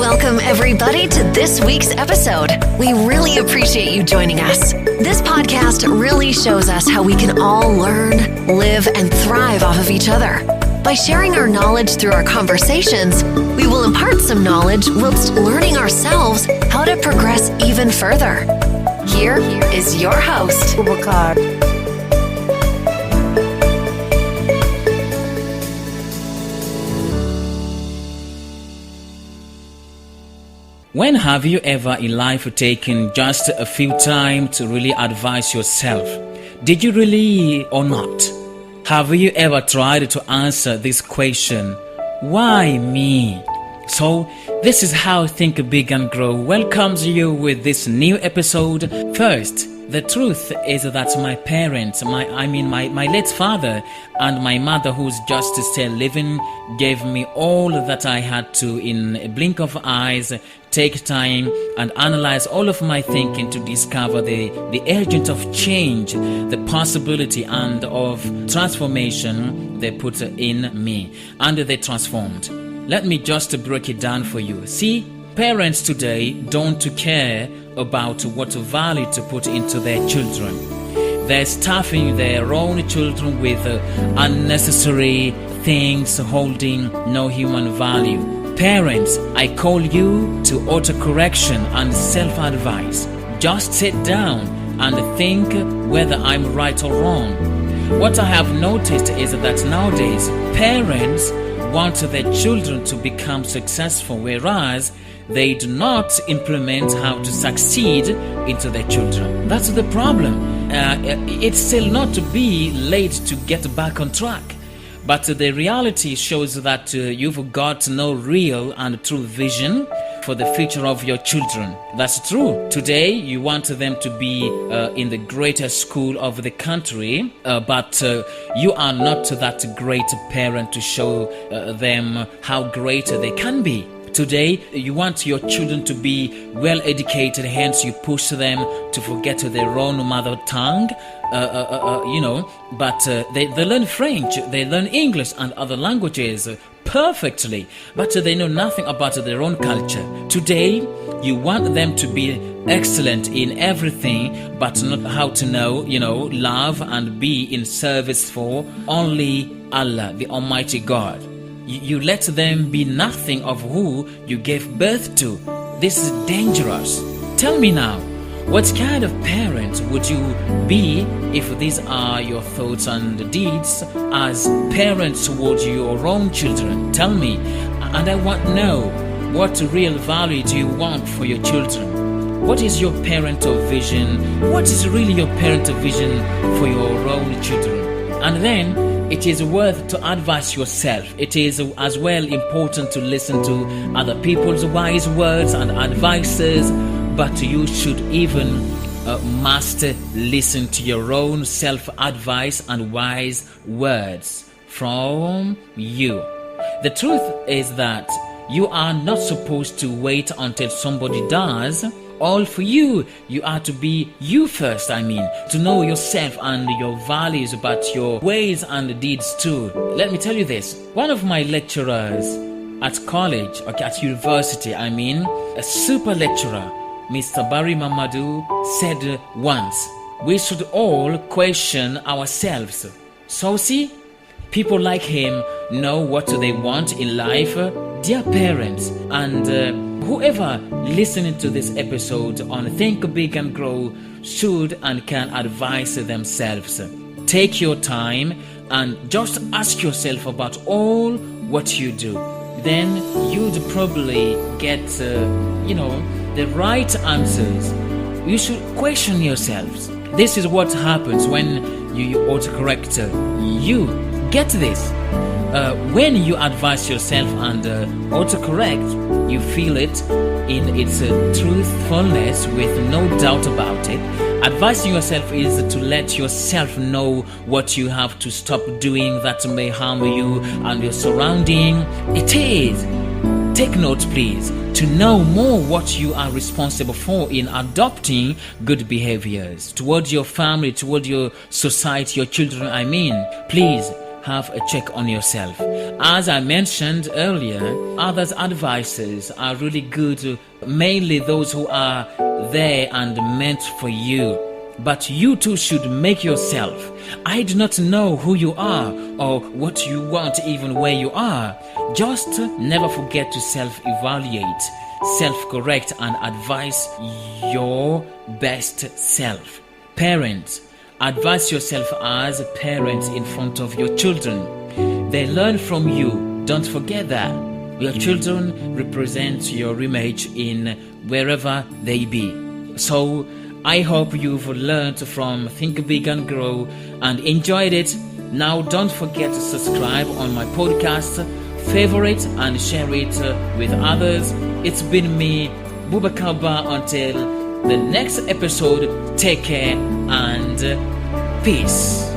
Welcome, everybody, to this week's episode. We really appreciate you joining us. This podcast really shows us how we can all learn, live, and thrive off of each other. By sharing our knowledge through our conversations, we will impart some knowledge whilst learning ourselves how to progress even further. Here is your host, Ubakar. When have you ever in life taken just a few time to really advise yourself? Did you really or not? Have you ever tried to answer this question? Why me? So, this is how Think Big and Grow welcomes you with this new episode. First, the truth is that my parents, my late father and my mother, who's just still living, gave me all that I had to in a blink of eyes, take time and analyze all of my thinking to discover the agent of change, the possibility and of transformation they put in me, and they transformed. Let me just break it down for you. See, parents today don't care about what value to put into their children. They're stuffing their own children with unnecessary things holding no human value. Parents, I call you to autocorrection and self-advice. Just sit down and think whether I'm right or wrong. What I have noticed is that nowadays, parents want their children to become successful, whereas they do not implement how to succeed into their children. That's the problem. It's still not to be late to get back on track. But the reality shows that you've got no real and true vision for the future of your children. That's true. Today, you want them to be in the greatest school of the country, but you are not that great parent to show them how great they can be. Today, you want your children to be well educated, hence you push them to forget their own mother tongue, but they learn French, they learn English and other languages perfectly, but they know nothing about their own culture. Today, you want them to be excellent in everything, but not how to know, love and be in service for only Allah, the Almighty God. You let them be nothing of who you gave birth to. This is dangerous. Tell me now, what kind of parent would you be if these are your thoughts and deeds as parents towards your own children? Tell me, and I want to know, what real value do you want for your children? What is your parental vision? What is really your parental vision for your own children? And then, it is worth to advise yourself. It is as well important to listen to other people's wise words and advices, but you should even must listen to your own self-advice and wise words from you. The truth is that you are not supposed to wait until somebody does all for you. You are to be you first, to know yourself and your values, but your ways and deeds too. Let me tell you this. One of my lecturers at college, at university, a super lecturer, Mr. Barry Mamadou, said once, we should all question ourselves. So see, people like him know what they want in life, dear parents, and whoever listening to this episode on Think Big and Grow should and can advise themselves. Take your time and just ask yourself about all what you do. Then you'd probably get, the right answers. You should question yourselves. This is what happens when you autocorrect. You get this. When you advise yourself and autocorrect, you feel it in its truthfulness with no doubt about it. Advising yourself is to let yourself know what you have to stop doing that may harm you and your surrounding. It is. Take note, please, to know more what you are responsible for in adopting good behaviors towards your family, towards your society, your children, Please have a check on yourself. As I mentioned earlier, others' advices are really good, mainly those who are there and meant for you. But you too should make yourself. I do not know who you are or what you want, even where you are. Just never forget to self-evaluate, self-correct, and advise your best self. Parents, advise yourself as a parent in front of your children. They learn from you. Don't forget that. Your children represent your image in wherever they be. So, I hope you've learned from Think Big and Grow and enjoyed it. Now don't forget to subscribe on my podcast, favorite and share it with others. It's been me, Bubakar Ba. Until the next episode, take care and peace.